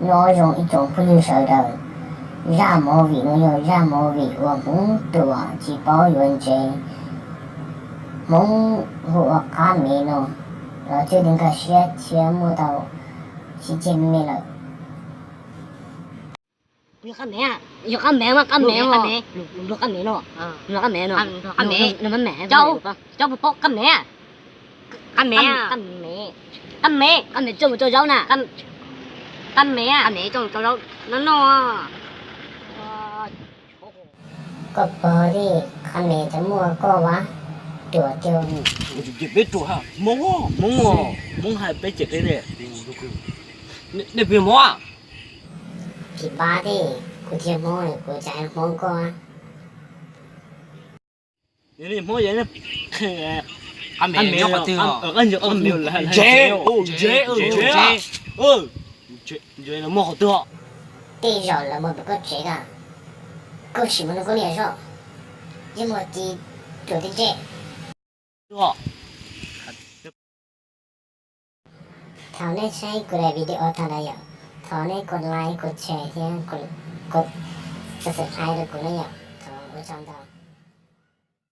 nó dùng一种不有手的让毛味，nó用让毛味，我们多只包原则，蒙我卡没呢，然后就那个学木头是真没了。Yo kami à, yo kami mà lu kami nó, lu kami nó, lu mà mẹ cháu bố kami à, kami cho cháu nè, kami cho cháu nó có bò đi kami thì mua có quá, tuổi tiêu Chị biết chủ hả? Muốn hai bé chết đấy nè. Để về mua à? thì ba đi, cô chơi mua, cô chạy mua có à. Để mua vậy nè. Ăn mẹ nhóc ở tiêu ăn nhiều là dễ dễ là mua hột tiêu đi rồi là một cái chuyện à, cô chỉ muốn có liền rồi, nhưng mà thì tuổi thì trẻ. Thảo này say của đại video thảo này ạ, thảo này còn like, còn share, còn subscribe được của này ạ, thảo ở trong đó.